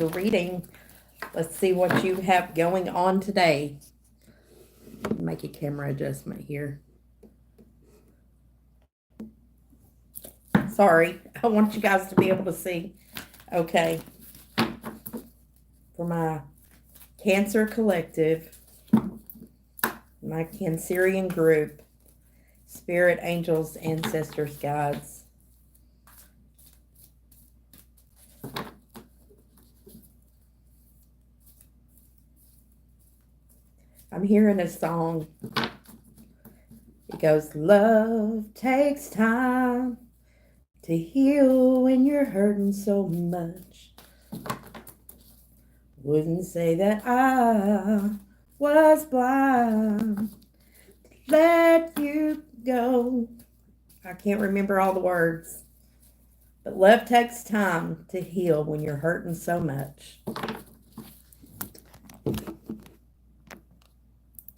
the reading. Let's see what you have going on today. Make a camera adjustment here. Sorry, I want you guys to be able to see. Okay. For my Cancer Collective, my Cancerian group, Spirit, Angels, Ancestors, Guides. I'm hearing a song. It goes, love takes time to heal when you're hurting so much. Wouldn't say that I was blind. Let you go. I can't remember all the words. But love takes time to heal when you're hurting so much.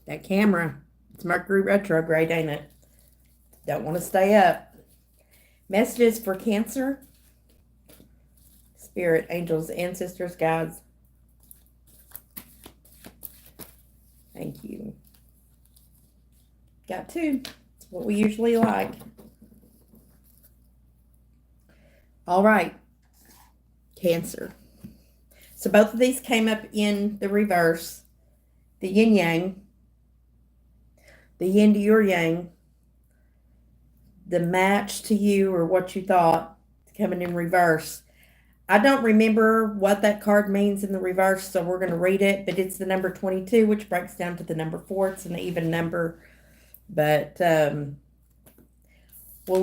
That camera, it's Mercury retrograde, ain't it? Don't want to stay up. Messages for Cancer. Spirit, Angels, Ancestors, Guides. Thank you. Got two. That's what we usually like. All right. Cancer. So both of these came up in the reverse. The yin yang. The yin to your yang. The match to you or what you thought coming in reverse. I don't remember what that card means in the reverse, so we're going to read it. But it's the number 22, which breaks down to the number 4. It's an even number. But we'll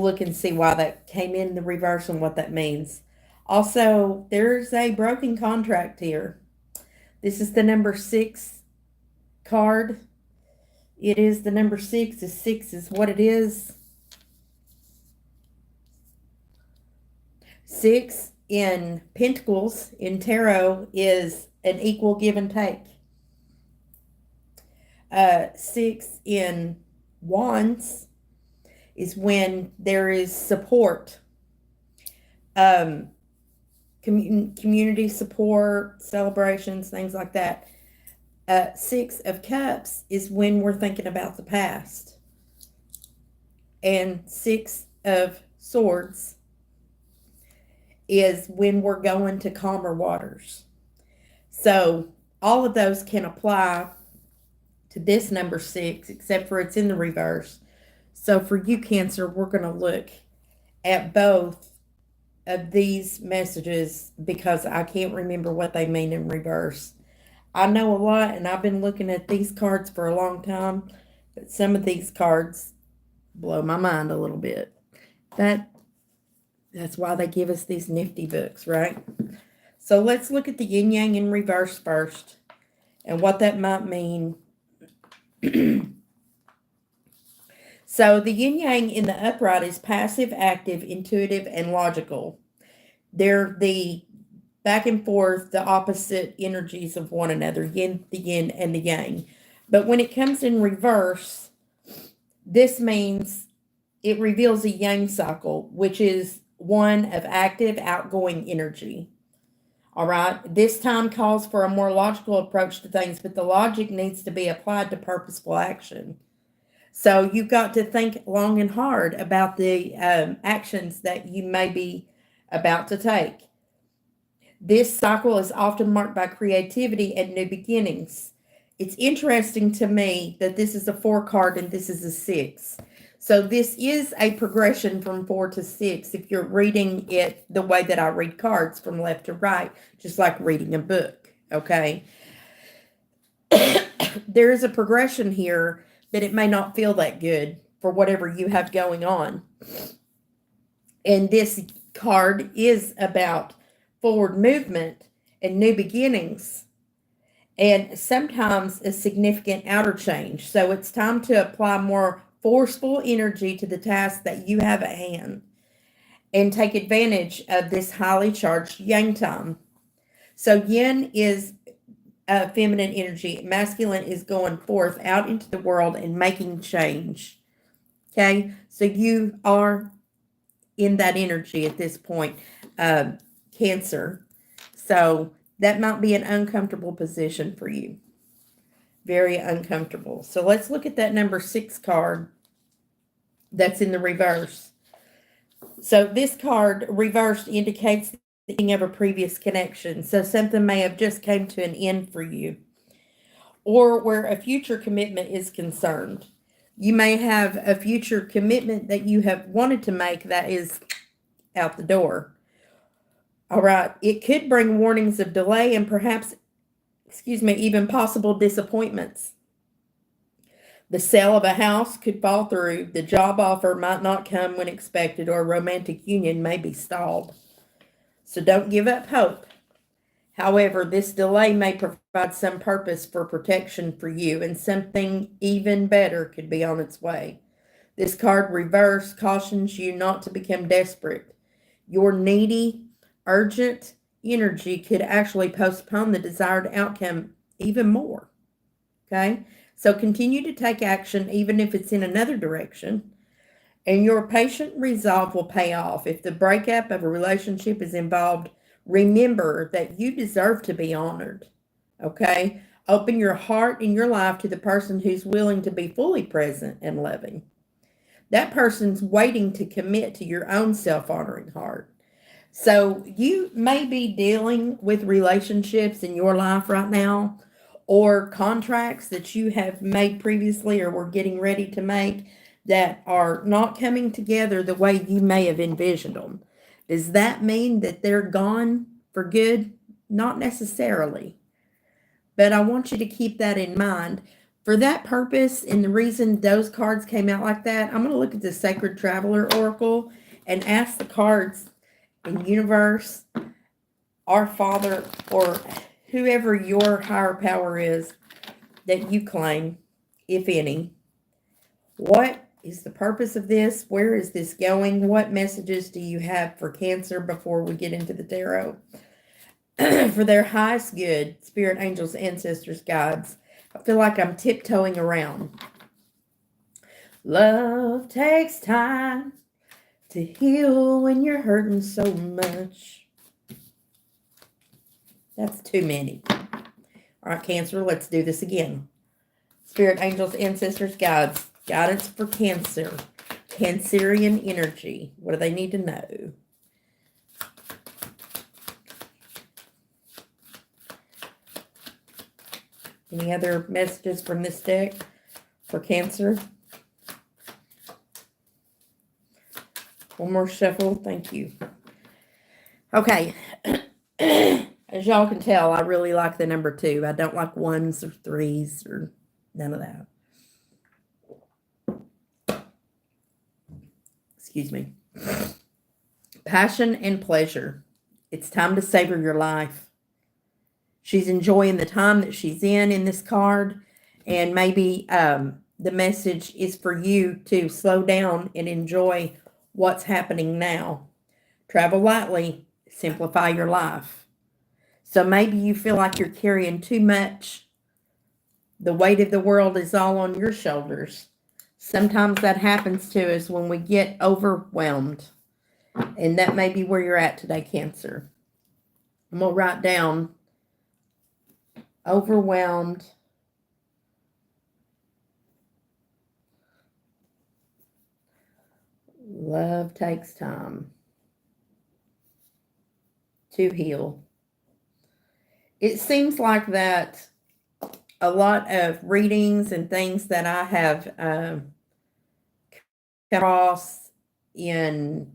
look and see why that came in the reverse and what that means. Also, there's a broken contract here. This is the number 6 card. It is the number 6. The 6 is what it is. 6 in Pentacles in Tarot is an equal give and take. 6 in Wands is when there is support, community support, celebrations, things like that. 6 of Cups is when we're thinking about the past. And 6 of Swords is when we're going to calmer waters. So all of those can apply to this number 6, except for it's in the reverse. So for you, Cancer, we're going to look at both of these messages because I can't remember what they mean in reverse. I know a lot, and I've been looking at these cards for a long time, but some of these cards blow my mind a little bit. That's why they give us these nifty books, right? So let's look at the yin yang in reverse first and what that might mean. So the yin yang in the upright is passive, active, intuitive, and logical. They're the back and forth, the opposite energies of one another, the yin and the yang. But when it comes in reverse, this means it reveals a yang cycle, which is one of active, outgoing energy. All right. This time calls for a more logical approach to things, but the logic needs to be applied to purposeful action. So you've got to think long and hard about the actions that you may be about to take. This cycle is often marked by creativity and new beginnings. It's interesting to me that this is a 4 card and this is a 6. So this is a progression from 4 to 6 if you're reading it the way that I read cards from left to right, just like reading a book, okay? There is a progression here, but it may not feel that good for whatever you have going on. And this card is about forward movement and new beginnings and sometimes a significant outer change. So it's time to apply more forceful energy to the task that you have at hand and take advantage of this highly charged yang time. So yin is feminine energy. Masculine is going forth out into the world and making change. Okay, so you are in that energy at this point, Cancer. So That might be an uncomfortable position for you. Very uncomfortable. So let's look at that number 6 card that's in the reverse. So this card reversed indicates the ending of a previous connection. So something may have just came to an end for you, or where a future commitment is concerned. You may have a future commitment that you have wanted to make that is out the door. All right. It could bring warnings of delay and perhaps, even possible disappointments. The sale of a house could fall through. The job offer might not come when expected, or a romantic union may be stalled. So don't give up hope. However, this delay may provide some purpose for protection for you, and something even better could be on its way. This card reverse cautions you not to become desperate. Your needy, urgent energy could actually postpone the desired outcome even more. Okay? So continue to take action even if it's in another direction, and your patient resolve will pay off. If the breakup of a relationship is involved, remember that you deserve to be honored. Okay? Open your heart and your life to the person who's willing to be fully present and loving. That person's waiting to commit to your own self-honoring heart. So you may be dealing with relationships in your life right now, or contracts that you have made previously or were getting ready to make that are not coming together the way you may have envisioned them. Does that mean that they're gone for good? Not necessarily. But I want you to keep that in mind. For that purpose, and the reason those cards came out like that, I'm going to look at the Sacred Traveler Oracle and ask the cards in universe, our Father, or whoever your higher power is that you claim, if any, what is the purpose of this? Where is this going? What messages do you have for Cancer before we get into the tarot? For their highest good, spirit, angels, ancestors, guides. I feel like I'm tiptoeing around. Love takes time to heal when you're hurting so much. That's too many. All right, Cancer, let's do this again. Spirit, angels, ancestors, guides. Guidance for Cancer. Cancerian energy. What do they need to know? Any other messages from this deck for Cancer? One more shuffle. Thank you. Okay. As y'all can tell, I really like the number 2. I don't like 1s or 3s or none of that. Excuse me. Passion and pleasure. It's time to savor your life. She's enjoying the time that she's in this card. And maybe the message is for you to slow down and enjoy what's happening now. Travel lightly. Simplify your life. So maybe you feel like you're carrying too much. The weight of the world is all on your shoulders. Sometimes that happens to us when we get overwhelmed. And that may be where you're at today, Cancer. I'm going to write down overwhelmed. Love takes time to heal. It seems like that a lot of readings and things that I have come across in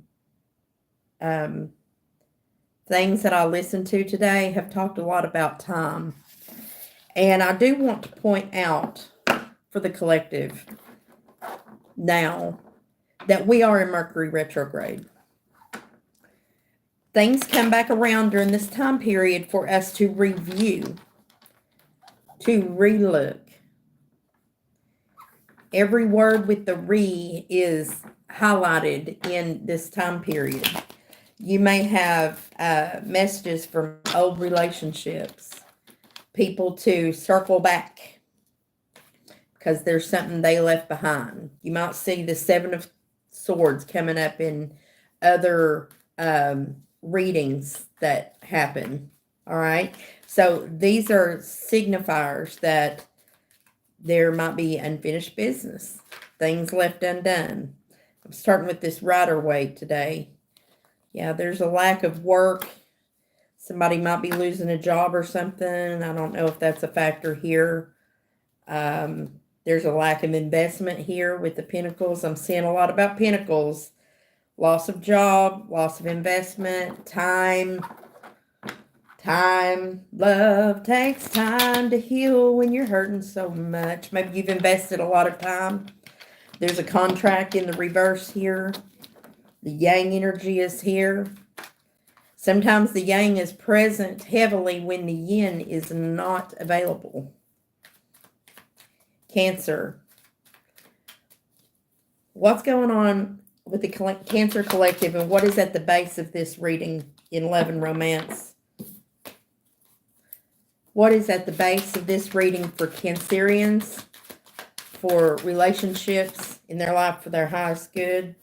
things that I listened to today have talked a lot about time. And I do want to point out for the collective now that we are in Mercury retrograde. Things come back around during this time period for us to review, to relook. Every word with the re is highlighted in this time period. You may have messages from old relationships, people to circle back because there's something they left behind. You might see the 7 of Swords coming up in other readings that happen. All right. So these are signifiers that there might be unfinished business, things left undone. I'm starting with this Rider-Waite today. Yeah, there's a lack of work. Somebody might be losing a job or something. I don't know if that's a factor here. There's a lack of investment here with the Pentacles. I'm seeing a lot about Pentacles. Loss of job, loss of investment, time. Love takes time to heal when you're hurting so much. Maybe you've invested a lot of time. There's a contract in the reverse here. The yang energy is here. Sometimes the yang is present heavily when the yin is not available. Cancer. What's going on with the Cancer collective, and what is at the base of this reading in love and romance? What is at the base of this reading for Cancerians, for relationships in their life for their highest good?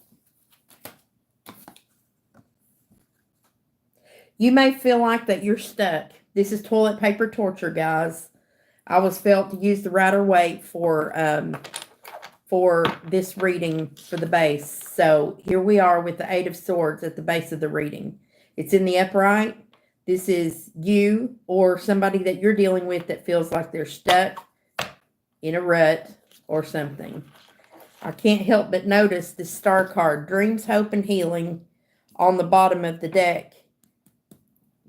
You may feel like that you're stuck. This is toilet paper torture, guys. I was felt to use the Rider-Waite for this reading for the base. So here we are with the Eight of Swords at the base of the reading. It's in the upright. This is you or somebody that you're dealing with that feels like they're stuck in a rut or something. I can't help but notice the star card, dreams, hope, and healing, on the bottom of the deck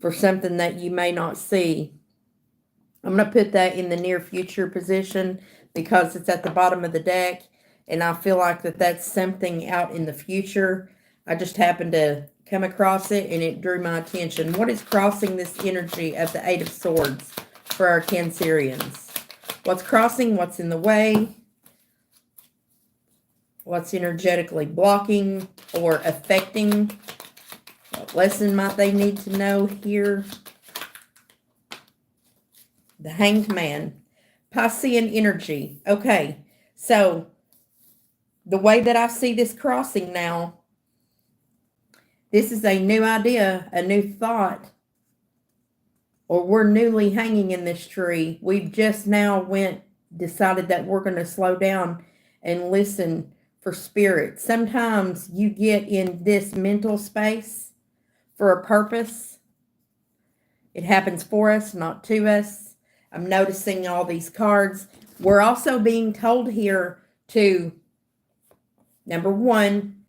for something that you may not see. I'm going to put that in the near future position because it's at the bottom of the deck, and I feel like that's something out in the future. I just happened to come across it, and it drew my attention. What is crossing this energy of the Eight of Swords for our Cancerians? What's crossing? What's in the way? What's energetically blocking or affecting? What lesson might they need to know here? The Hanged Man. Piscean energy. Okay, so the way that I see this crossing now, this is a new idea, a new thought, or we're newly hanging in this tree. We've just now decided that we're going to slow down and listen for spirit. Sometimes you get in this mental space for a purpose. It happens for us, not to us. I'm noticing all these cards. We're also being told here to, number one,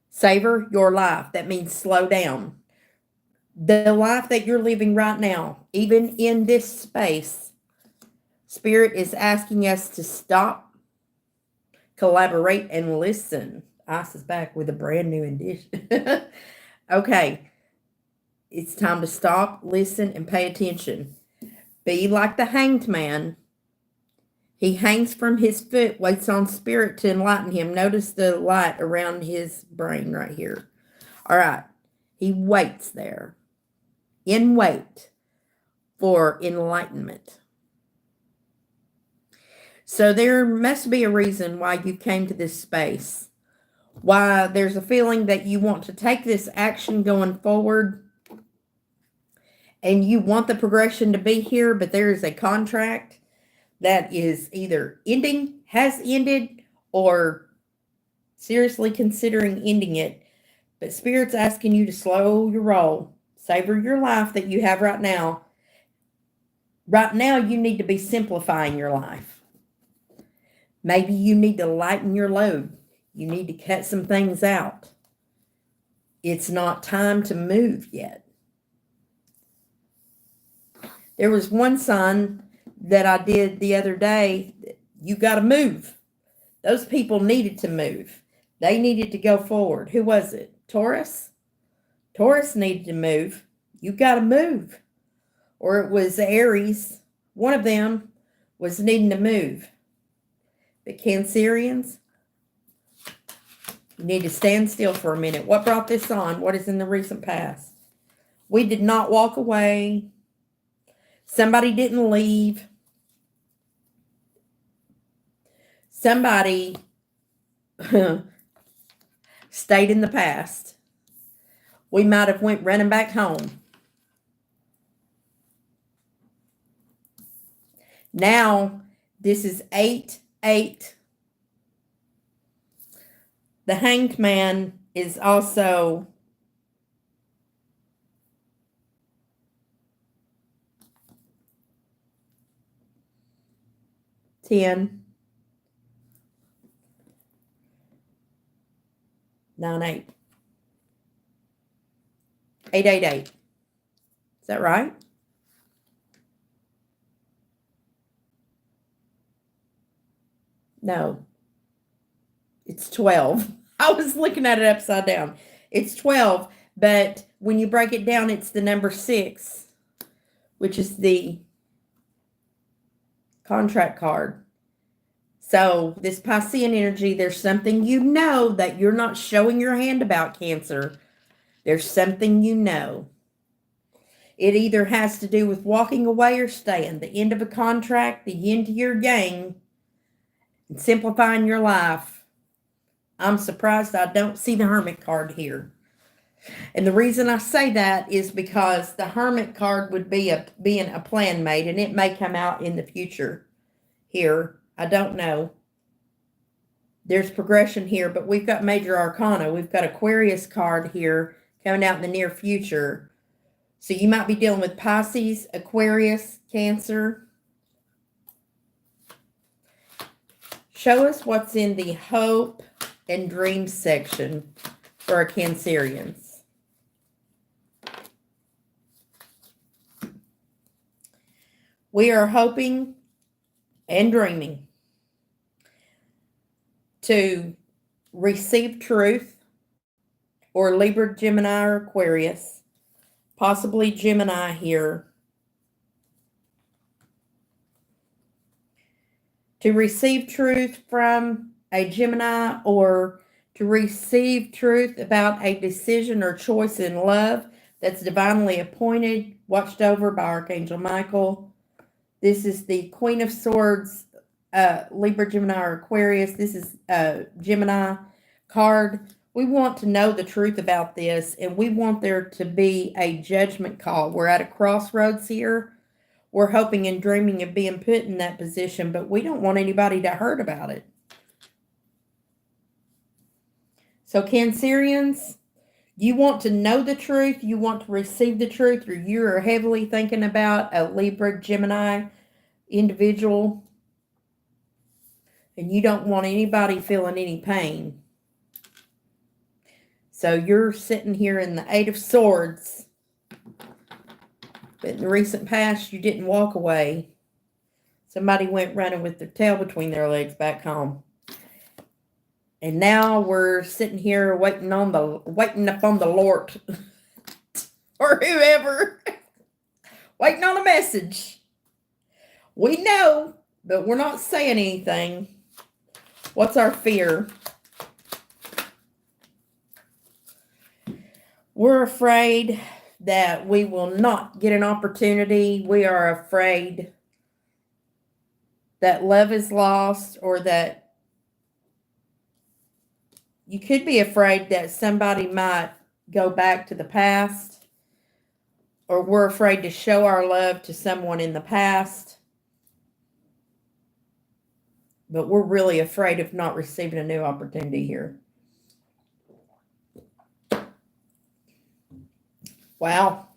savor your life. That means slow down. The life that you're living right now, even in this space, Spirit is asking us to stop, collaborate, and listen. Ice is back with a brand new edition. Okay. It's time to stop, listen, and pay attention. Be like the Hanged Man. He hangs from his foot, waits on Spirit to enlighten him. Notice the light around his brain right here. All right. He waits there, in wait for enlightenment. So there must be a reason why you came to this space, why there's a feeling that you want to take this action going forward, and you want the progression to be here, but there is a contract that is either ending, has ended, or seriously considering ending it. But Spirit's asking you to slow your roll. Savor your life that you have right now. Right now, you need to be simplifying your life. Maybe you need to lighten your load. You need to cut some things out. It's not time to move yet. There was one sign that I did the other day. You got to move. Those people needed to move. They needed to go forward. Who was it? Taurus? Taurus needed to move. You got to move. Or it was Aries. One of them was needing to move. The Cancerians, you need to stand still for a minute. What brought this on? What is in the recent past? We did not walk away. Somebody didn't leave. Somebody stayed in the past. we might have went running back home. Now, this is 8, 8. The Hanged Man is also ten, 9, 8. 8, 8, 8. Is that right? No. It's 12. I was looking at it upside down. It's 12, but when you break it down, it's the number 6, which is the contract card. So this Piscean energy, there's something you know that you're not showing your hand about, Cancer. There's something you know. It either has to do with walking away or staying, the end of a contract, the yin to your yang, and simplifying your life. I'm surprised I don't see the Hermit card here. And the reason I say that is because the Hermit card would be being a plan made, and it may come out in the future here. I don't know. There's progression here, but we've got major arcana. We've got Aquarius card here coming out in the near future. So you might be dealing with Pisces, Aquarius, Cancer. Show us what's in the hope and dreams section for our Cancerians. We are hoping and dreaming to receive truth, or Libra, Gemini, or Aquarius, possibly Gemini here, to receive truth from a Gemini, or to receive truth about a decision or choice in love that's divinely appointed, watched over by Archangel Michael. This is the Queen of Swords, Libra, Gemini, or Aquarius. This is Gemini card. We want to know the truth about this, and we want there to be a judgment call. We're at a crossroads here. We're hoping and dreaming of being put in that position, but we don't want anybody to hurt about it. So Cancerians, you want to know the truth, you want to receive the truth, or you are heavily thinking about a Libra, Gemini individual, and you don't want anybody feeling any pain. So you're sitting here in the 8 of Swords, but in the recent past, you didn't walk away. Somebody went running with their tail between their legs back home. And now we're sitting here waiting upon the Lord or whoever, waiting on a message. We know, but we're not saying anything. What's our fear? We're afraid that we will not get an opportunity. We are afraid that love is lost, or that you could be afraid that somebody might go back to the past, or we're afraid to show our love to someone in the past. But we're really afraid of not receiving a new opportunity here. Wow.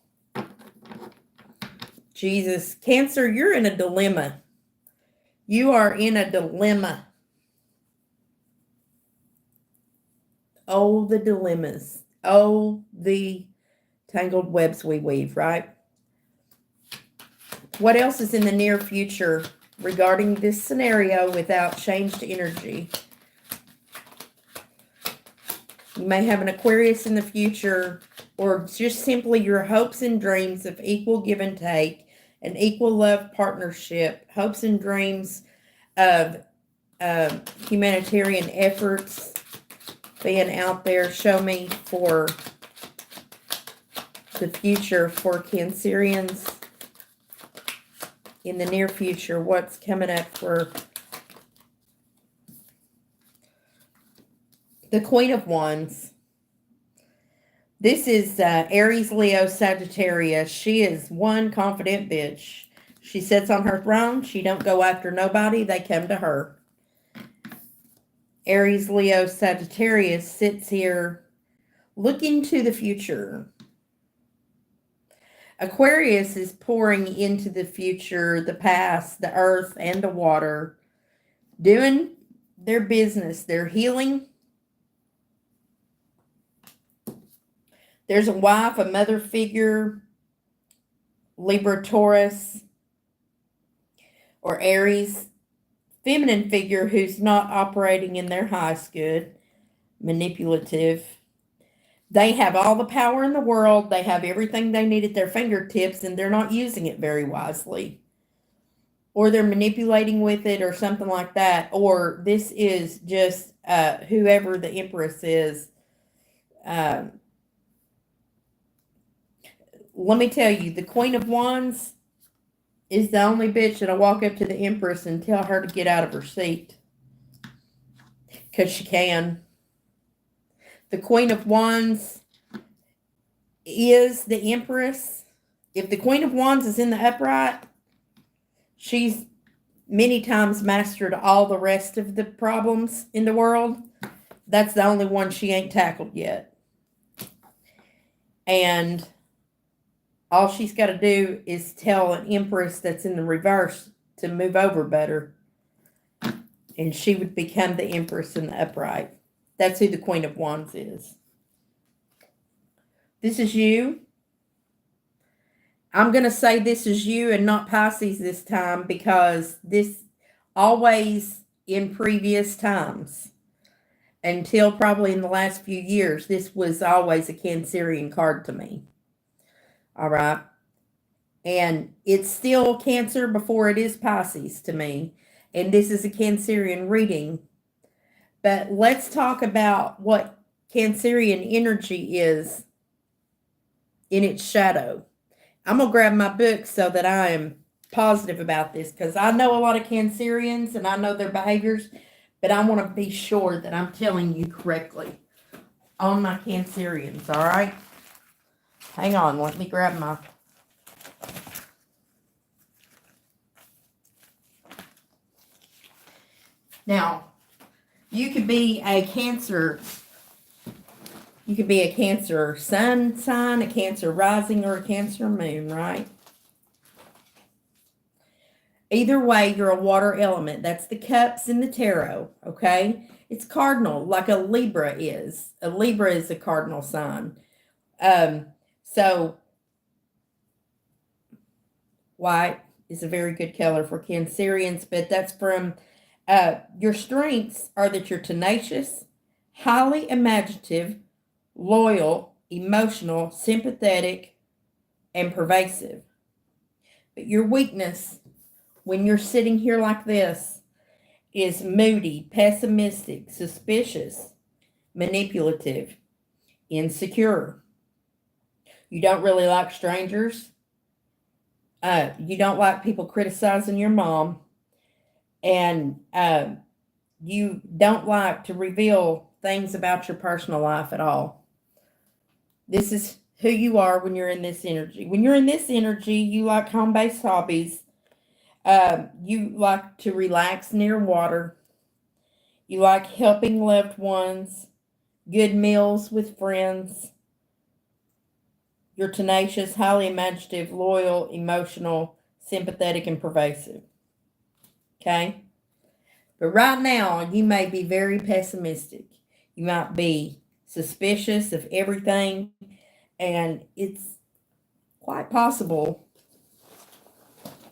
Jesus. Cancer, you're in a dilemma. You are in a dilemma. Oh, the dilemmas. Oh, the tangled webs we weave, right? What else is in the near future regarding this scenario without changed energy? You may have an Aquarius in the future, or just simply your hopes and dreams of equal give and take, an equal love partnership, hopes and dreams of humanitarian efforts being out there. Show me for the future for Cancerians in the near future. What's coming up for the Queen of Wands? This is Aries, Leo, Sagittarius. She is one confident bitch. She sits on her throne. She don't go after nobody. They come to her. Aries, Leo, Sagittarius sits here looking to the future. Aquarius is pouring into the future, the past, the earth, and the water, doing their business. They're healing. There's a wife, a mother figure, Libra, Taurus, or Aries, feminine figure who's not operating in their highest good, manipulative. They have all the power in the world. They have everything they need at their fingertips, and they're not using it very wisely. Or they're manipulating with it or something like that. Or this is just whoever the Empress is. Let me tell you, the Queen of Wands is the only bitch that'll walk up to the Empress and tell her to get out of her seat. Because she can. The Queen of Wands is the Empress. If the Queen of Wands is in the upright, she's many times mastered all the rest of the problems in the world. That's the only one she ain't tackled yet. And all she's got to do is tell an Empress that's in the reverse to move over better. And she would become the Empress in the upright. That's who the Queen of Wands is. This is you. I'm going to say this is you and not Pisces this time, because this always in previous times, until probably in the last few years, this was always a Cancerian card to me. All right. And it's still Cancer before it is Pisces to me. And this is a Cancerian reading. But let's talk about what Cancerian energy is in its shadow. I'm going to grab my book so that I am positive about this, because I know a lot of Cancerians and I know their behaviors, but I want to be sure that I'm telling you correctly on my Cancerians, all right? Hang on, let me grab my... Now, you could be a Cancer. You could be a Cancer sun sign, a Cancer rising, or a Cancer moon, right? Either way, you're a water element. That's the cups in the tarot, okay? It's cardinal, like a Libra is. A Libra is a cardinal sign. So, white is a very good color for Cancerians, but that's from... your strengths are that you're tenacious, highly imaginative, loyal, emotional, sympathetic, and pervasive. But your weakness, when you're sitting here like this, is moody, pessimistic, suspicious, manipulative, insecure. You don't really like strangers. You don't like people criticizing your mom. And you don't like to reveal things about your personal life at all. This is who you are when you're in this energy. When you're in this energy, you like home-based hobbies. You like to relax near water. You like helping loved ones, good meals with friends. You're tenacious, highly imaginative, loyal, emotional, sympathetic, and pervasive. Okay? But right now, you may be very pessimistic. You might be suspicious of everything, and it's quite possible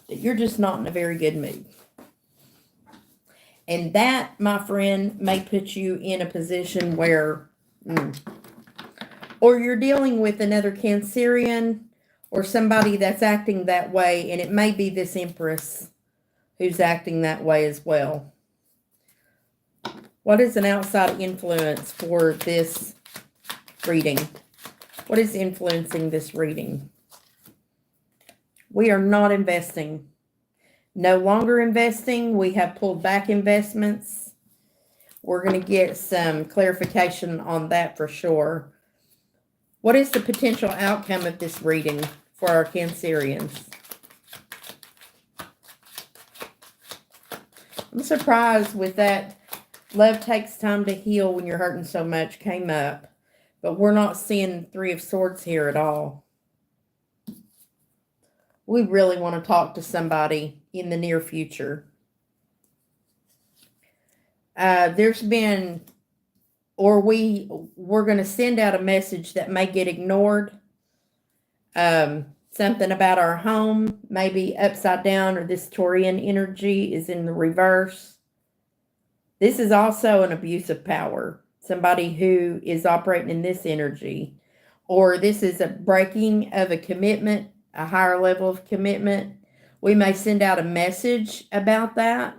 that you're just not in a very good mood. And that, my friend, may put you in a position where, or you're dealing with another Cancerian or somebody that's acting that way, and it may be this Empress who's acting that way as well. What is an outside influence for this reading? What is influencing this reading? We are not investing. No longer investing. We have pulled back investments. We're going to get some clarification on that for sure. What is the potential outcome of this reading for our Cancerians? I'm surprised with that love takes time to heal when you're hurting so much came up. But we're not seeing Three of Swords here at all. We really want to talk to somebody in the near future. There's been, or we're going to send out a message that may get ignored. Something about our home, maybe upside down, or this Taurian energy is in the reverse. This is also an abuse of power. Somebody who is operating in this energy. Or this is a breaking of a commitment, a higher level of commitment. We may send out a message about that,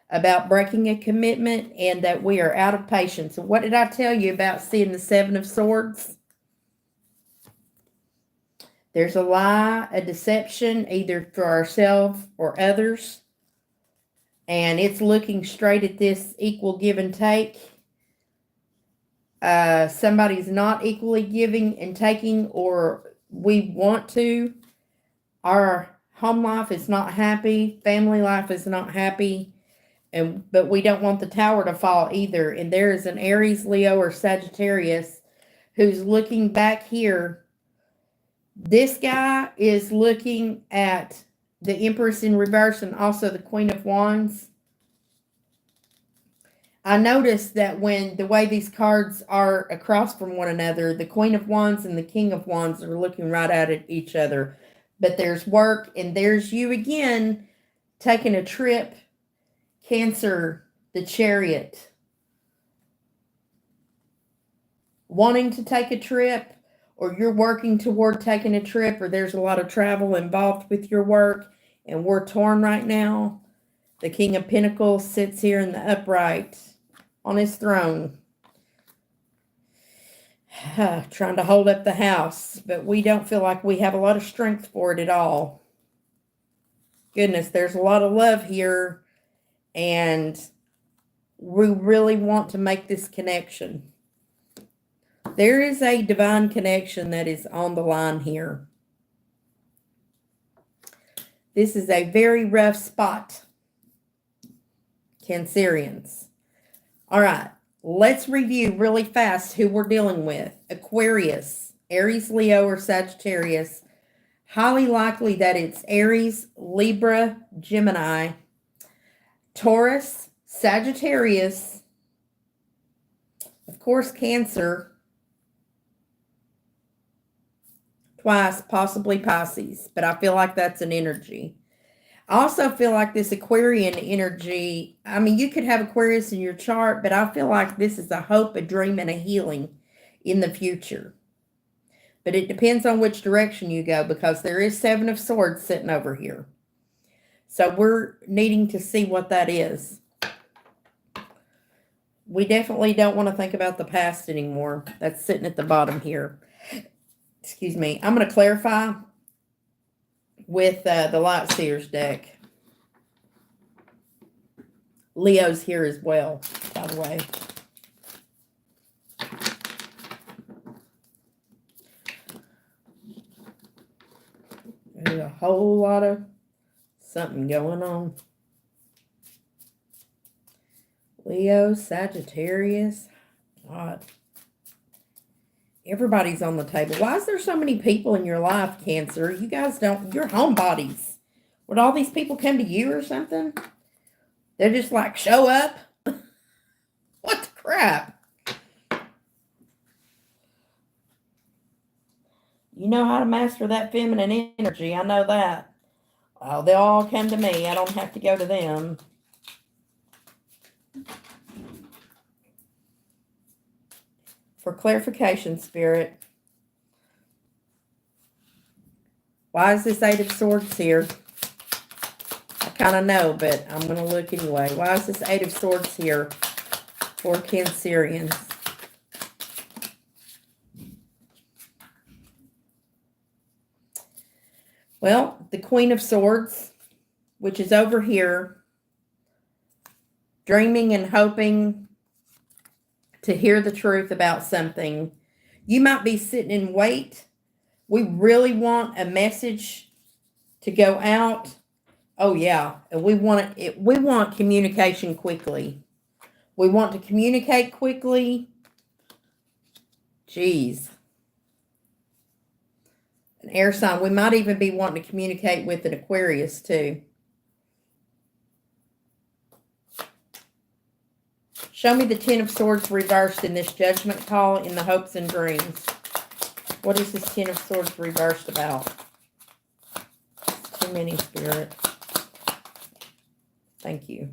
about breaking a commitment, and that we are out of patience. So what did I tell you about seeing the Seven of Swords? There's a lie, a deception, either for ourselves or others. And it's looking straight at this equal give and take. Somebody's not equally giving and taking, or we want to. Our home life is not happy. Family life is not happy. But we don't want the tower to fall either. And there is an Aries, Leo, or Sagittarius who's looking back here. This guy is looking at the Empress in reverse and also the Queen of Wands. I noticed that when the way these cards are across from one another, the Queen of Wands and the King of Wands are looking right at each other. But there's work, and there's you again taking a trip. Cancer, the Chariot. Wanting to take a trip, or you're working toward taking a trip, or there's a lot of travel involved with your work, and we're torn right now. The King of Pentacles sits here in the upright on his throne, trying to hold up the house, but we don't feel like we have a lot of strength for it at all. Goodness, there's a lot of love here, and we really want to make this connection. There is a divine connection that is on the line here. This is a very rough spot, Cancerians. All right, let's review really fast who we're dealing with. Aquarius, Aries, Leo, or Sagittarius. Highly likely that it's Aries, Libra, Gemini, Taurus, Sagittarius, of course, Cancer, twice, possibly Pisces, but I feel like that's an energy. I also feel like this Aquarian energy, I mean, you could have Aquarius in your chart, but I feel like this is a hope, a dream, and a healing in the future. But it depends on which direction you go, because there is Seven of Swords sitting over here. So we're needing to see what that is. We definitely don't want to think about the past anymore. That's sitting at the bottom here. Excuse me. I'm going to clarify with the Light Seers deck. Leo's here as well, by the way. There's a whole lot of something going on. Leo, Sagittarius. God. Everybody's on the table. Why is there so many people in your life, Cancer? You guys don't, you're homebodies. Would all these people come to you or something? They're just like, show up? What the crap? You know how to master that feminine energy. I know that. Oh, they all come to me. I don't have to go to them. For clarification, Spirit, why is this Eight of Swords here? I kind of know, but I'm going to look anyway. Why is this Eight of Swords here for Cancerians? Well, the Queen of Swords, which is over here, dreaming and hoping to hear the truth about something. You might be sitting in wait. We really want a message to go out. Oh yeah, and we want it. We want communication quickly. We want to communicate quickly. Jeez. An air sign. We might even be wanting to communicate with an Aquarius too. Show me the Ten of Swords reversed in this judgment call in the hopes and dreams. What is this Ten of Swords reversed about? Too many, Spirit. Thank you.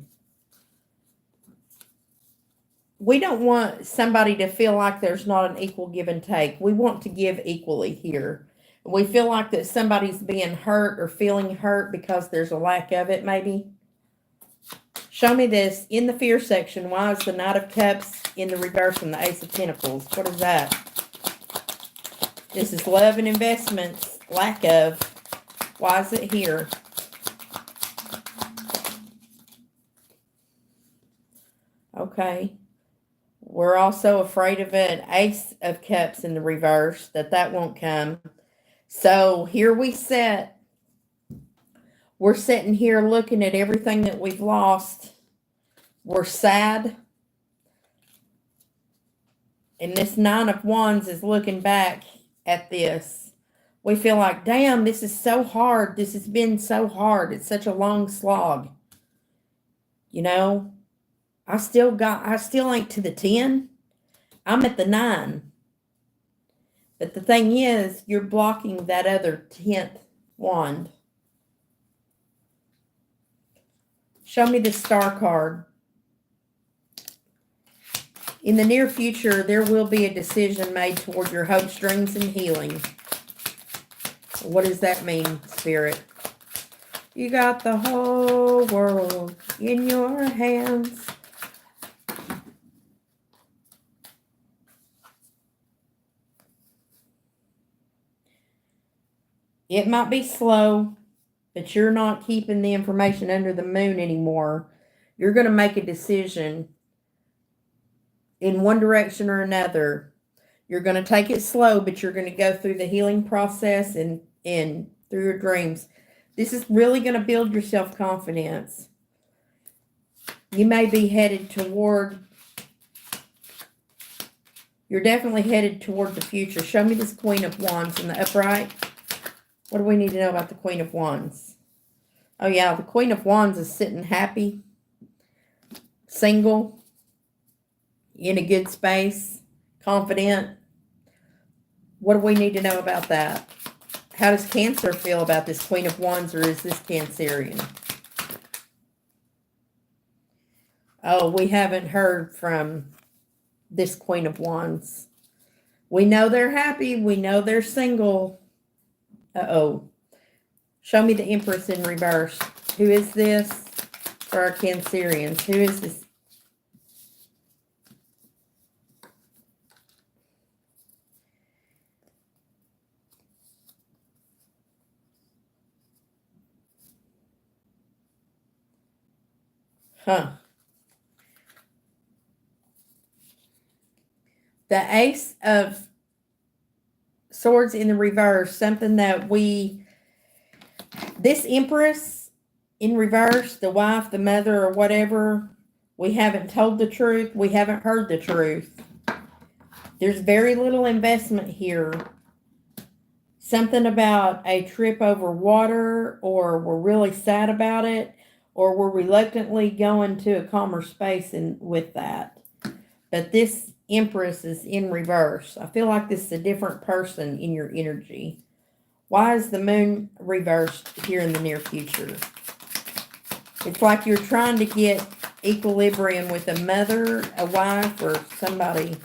We don't want somebody to feel like there's not an equal give and take. We want to give equally here. We feel like that somebody's being hurt or feeling hurt because there's a lack of it, maybe. Show me this. In the fear section, why is the Knight of Cups in the reverse and the Ace of Pentacles? What is that? This is love and investments. Lack of. Why is it here? Okay. We're also afraid of an Ace of Cups in the reverse, that won't come. So here we sit. We're sitting here looking at everything that we've lost. We're sad. And this Nine of Wands is looking back at this. We feel like, damn, this is so hard. This has been so hard. It's such a long slog. You know, I still ain't to the 10. I'm at the 9. But the thing is, you're blocking that other 10th wand. Show me the Star card. In the near future, there will be a decision made toward your hopes, dreams, and healing. What does that mean, Spirit? You got the whole world in your hands. It might be slow, but you're not keeping the information under the moon anymore. You're going to make a decision in one direction or another. You're going to take it slow, but you're going to go through the healing process and through your dreams. This is really going to build your self-confidence. You may be headed toward, you're definitely headed toward the future. Show me this Queen of Wands in the upright. What do we need to know about the Queen of Wands? Oh yeah, the Queen of Wands is sitting happy, single, in a good space, confident. What do we need to know about that? How does Cancer feel about this Queen of Wands, or is this Cancerian? Oh, we haven't heard from this Queen of Wands. We know they're happy. We know they're single. Uh-oh. Show me the Empress in reverse. Who is this for our Cancerians? Who is this? Huh. The Ace of Swords in the reverse, something that this Empress in reverse, the wife, the mother, or whatever, we haven't told the truth. We haven't heard the truth. There's very little investment here. Something about a trip over water, or we're really sad about it, or we're reluctantly going to a calmer space with that. But this Empress is in reverse. I feel like this is a different person in your energy. Why is the moon reversed here in the near future? It's like you're trying to get equilibrium with a mother, a wife, or somebody.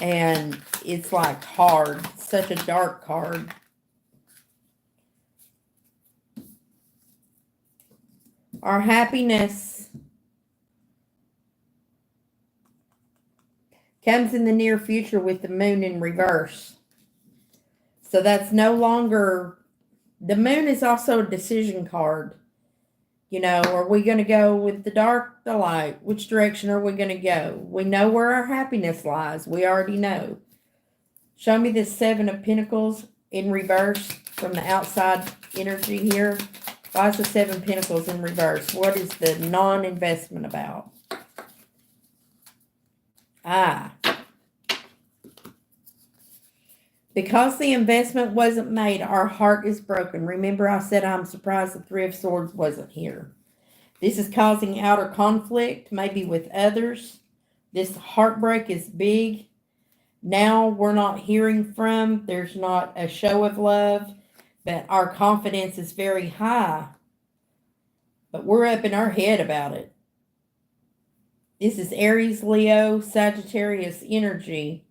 And it's like hard. It's such a dark card. Our happiness comes in the near future with the moon in reverse. So that's no longer, the moon is also a decision card. You know, are we going to go with the dark, the light? Which direction are we going to go? We know where our happiness lies. We already know. Show me the Seven of Pentacles in reverse from the outside energy here. Why is the Seven of Pentacles in reverse? What is the non-investment about? Because the investment wasn't made, our heart is broken. Remember I said I'm surprised the Three of Swords wasn't here. This is causing outer conflict, maybe with others. This heartbreak is big. Now we're not hearing from. There's not a show of love, but our confidence is very high. But we're up in our head about it. This is Aries, Leo, Sagittarius energy.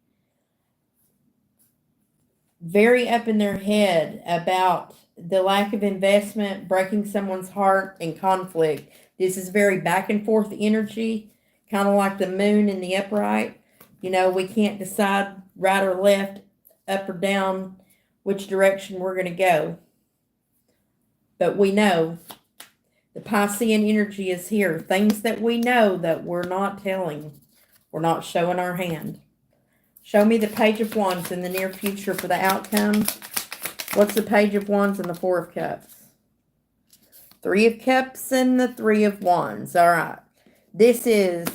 Very up in their head about the lack of investment, breaking someone's heart, and conflict. This is very back and forth energy, kind of like the moon in the upright. You know, we can't decide right or left, up or down, which direction we're going to go. But we know the Piscean energy is here. Things that we know that we're not telling. We're not showing our hand. Show me the Page of Wands in the near future for the outcome. What's the Page of Wands and the Four of Cups? Three of Cups and the Three of Wands. All right. This is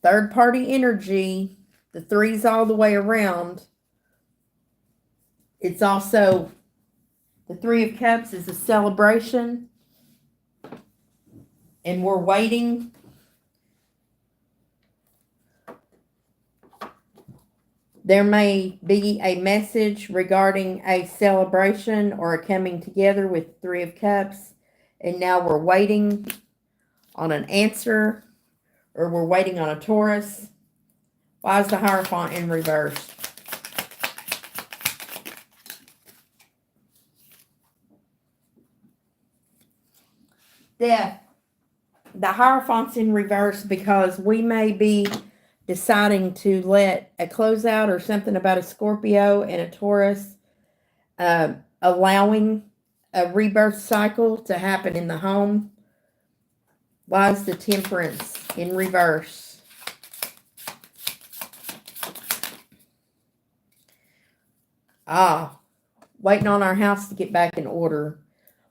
third-party energy. The three's all the way around. It's also, the Three of Cups is a celebration. And we're waiting. There may be a message regarding a celebration or a coming together with Three of Cups. And now we're waiting on an answer, or we're waiting on a Taurus. Why is the Hierophant in reverse? Death. The Hierophant's in reverse because we may be deciding to let a closeout or something about a Scorpio and a Taurus, allowing a rebirth cycle to happen in the home. Why is the Temperance in reverse? Waiting on our house to get back in order.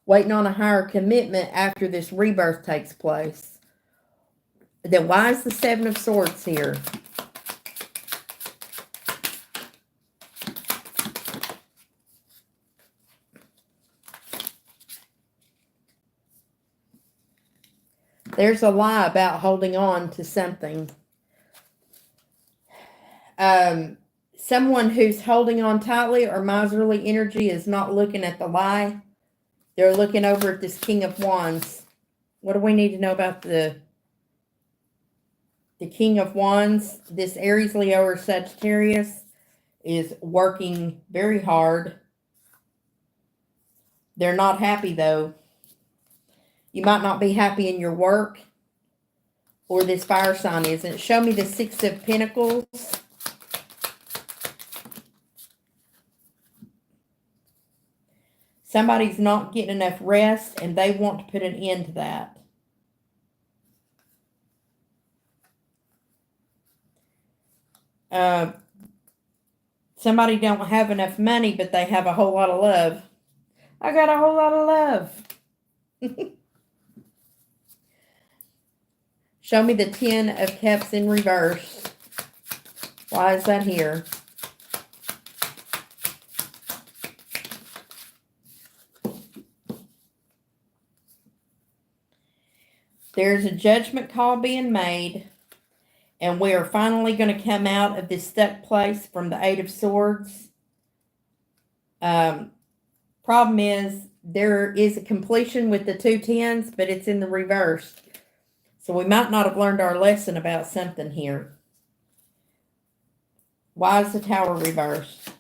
Waiting on a higher commitment after this rebirth takes place. Then why is the Seven of Swords here? There's a lie about holding on to something. Someone who's holding on tightly or miserly energy is not looking at the lie. They're looking over at this King of Wands. What do we need to know about the King of Wands? This Aries, Leo, or Sagittarius is working very hard. They're not happy, though. You might not be happy in your work, or this fire sign isn't. Show me the Six of Pentacles. Somebody's not getting enough rest, and they want to put an end to that. Somebody don't have enough money, but they have a whole lot of love. I got a whole lot of love. Show me the Ten of Cups in reverse. Why is that here? There's a judgment call being made, and we are finally going to come out of this stuck place from the Eight of Swords. Problem is, there is a completion with the two tens, but it's in the reverse. So we might not have learned our lesson about something here. Why is the Tower reversed?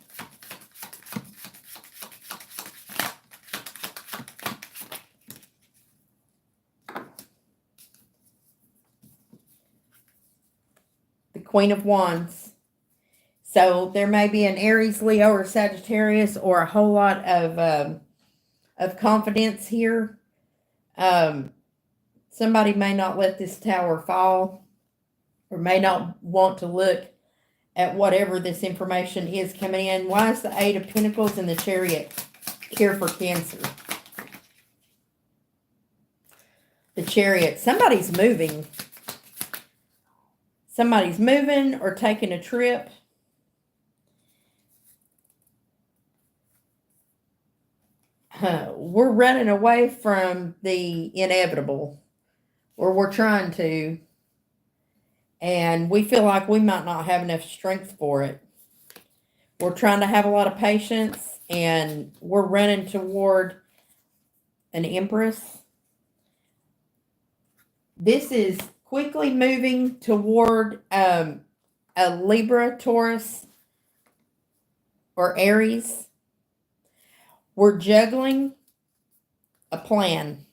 The Queen of Wands. So there may be an Aries, Leo, or Sagittarius, or a whole lot of confidence here. Somebody may not let this tower fall, or may not want to look at whatever this information is coming in. Why is the Eight of Pentacles and the Chariot here for Cancer? The Chariot. Somebody's moving. Somebody's moving or taking a trip. We're running away from the inevitable, or we're trying to, and we feel like we might not have enough strength for it. We're trying to have a lot of patience, and we're running toward an Empress. This is quickly moving toward a Libra, Taurus, or Aries. We're juggling a plan.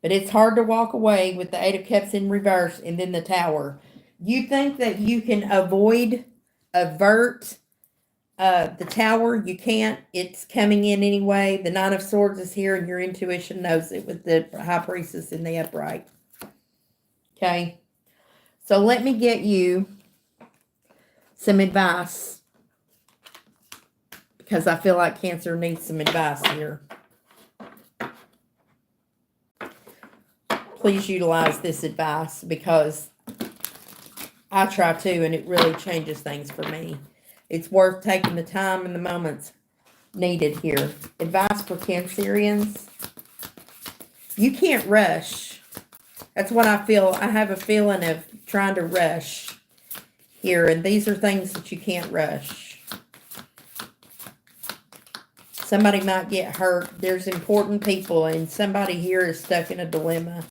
But it's hard to walk away with the Eight of Cups in reverse and then the Tower. You think that you can avert the Tower. You can't. It's coming in anyway. The Nine of Swords is here, and your intuition knows it with the High Priestess in the upright. Okay. So let me get you some advice, because I feel like Cancer needs some advice here. Please utilize this advice, because I try to, and it really changes things for me. It's worth taking the time and the moments needed here. Advice for Cancerians. You can't rush. That's what I feel. I have a feeling of trying to rush here, and these are things that you can't rush. Somebody might get hurt. There's important people, and somebody here is stuck in a dilemma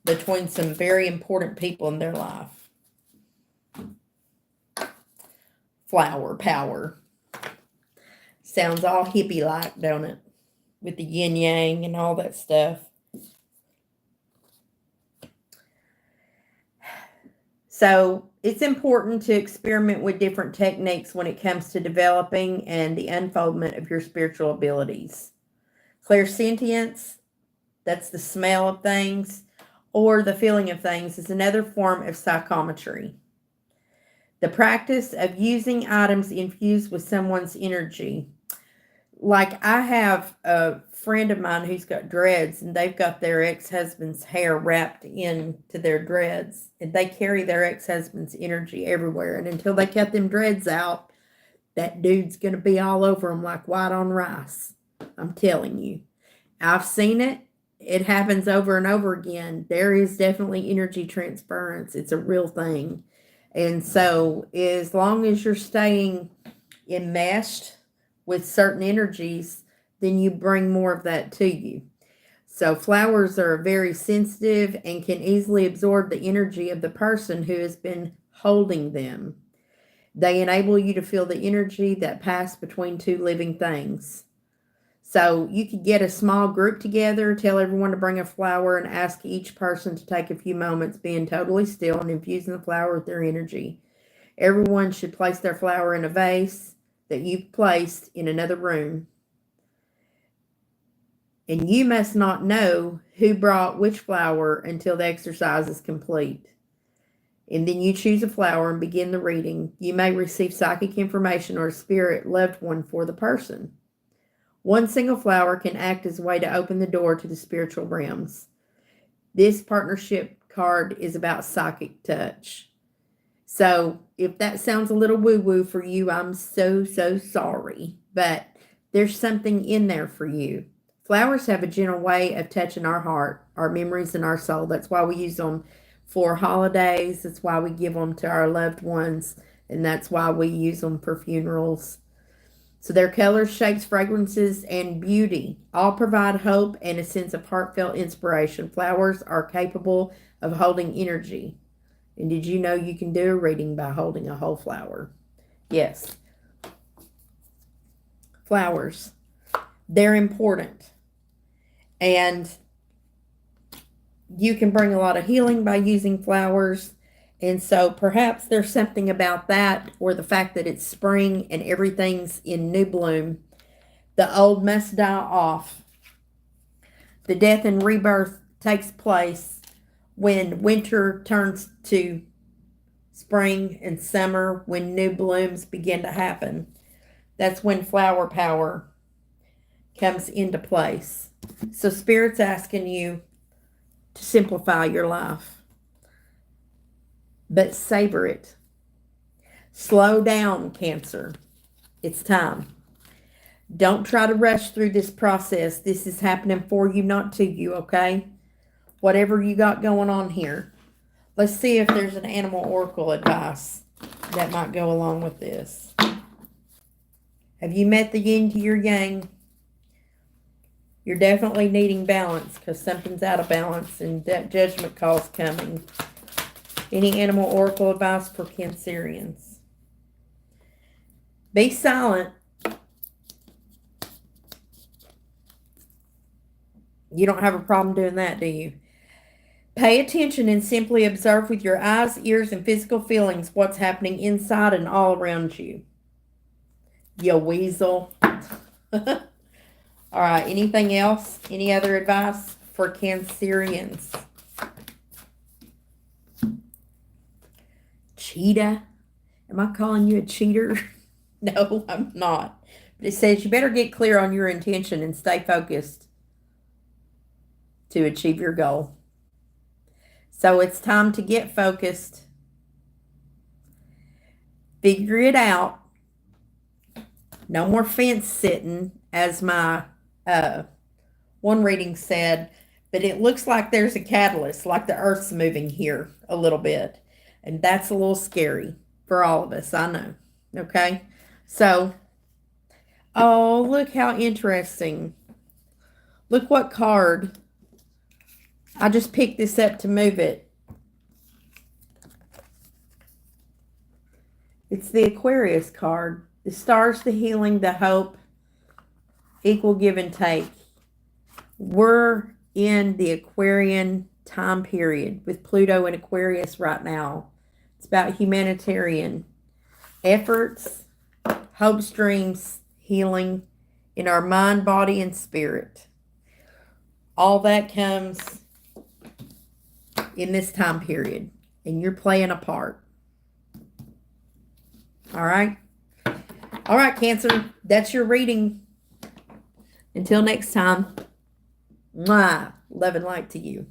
between some very important people in their life. Flower power. Sounds all hippie-like, don't it? With the yin-yang and all that stuff. So it's important to experiment with different techniques when it comes to developing and the unfoldment of your spiritual abilities. Clairsentience, that's the smell of things, or the feeling of things, is another form of psychometry. The practice of using items infused with someone's energy. Like, I have a friend of mine who's got dreads, and they've got their ex-husband's hair wrapped into their dreads, and they carry their ex-husband's energy everywhere. And until they cut them dreads out, that dude's going to be all over them like white on rice. I'm telling you. I've seen it. It happens over and over again. There is definitely energy transference. It's a real thing. And so as long as you're staying enmeshed with certain energies, then you bring more of that to you. So flowers are very sensitive and can easily absorb the energy of the person who has been holding them. They enable you to feel the energy that passed between two living things. So you could get a small group together, tell everyone to bring a flower, and ask each person to take a few moments being totally still and infusing the flower with their energy. Everyone should place their flower in a vase that you've placed in another room. And you must not know who brought which flower until the exercise is complete. And then you choose a flower and begin the reading. You may receive psychic information or a spirit loved one for the person. One single flower can act as a way to open the door to the spiritual realms. This partnership card is about psychic touch. So if that sounds a little woo-woo for you, I'm so sorry. But there's something in there for you. Flowers have a gentle way of touching our heart, our memories, and our soul. That's why we use them for holidays. That's why we give them to our loved ones. And that's why we use them for funerals. So their colors, shapes, fragrances, and beauty all provide hope and a sense of heartfelt inspiration. Flowers are capable of holding energy. And did you know you can do a reading by holding a whole flower? Yes. Flowers. They're important. And you can bring a lot of healing by using flowers. And so perhaps there's something about that, or the fact that it's spring and everything's in new bloom. The old must die off. The death and rebirth takes place when winter turns to spring, and summer when new blooms begin to happen. That's when flower power comes into place. So Spirit's asking you to simplify your life, but savor it. Slow down, Cancer. It's time. Don't try to rush through this process. This is happening for you, not to you, okay? Whatever you got going on here. Let's see if there's an animal oracle advice that might go along with this. Have you met the yin to your yang? You're definitely needing balance because something's out of balance and that judgment call's coming. Any animal oracle advice for Cancerians? Be silent. You don't have a problem doing that, do you? Pay attention and simply observe with your eyes, ears, and physical feelings what's happening inside and all around you. You weasel. All right, anything else? Any other advice for Cancerians? Cheetah? Am I calling you a cheater? No, I'm not. But it says you better get clear on your intention and stay focused to achieve your goal. So it's time to get focused. Figure it out. No more fence sitting, as my one reading said, but it looks like there's a catalyst, like the earth's moving here a little bit. And that's a little scary for all of us, I know. Okay? So, oh, look how interesting. Look what card. I just picked this up to move it. It's the Aquarius card. The stars, the healing, the hope, equal give and take. We're in the Aquarian time period with Pluto in Aquarius right now. It's about humanitarian efforts, hopes, dreams, healing in our mind, body, and spirit. All that comes in this time period, and you're playing a part. All right? All right, Cancer, that's your reading. Until next time, mwah, love and light to you.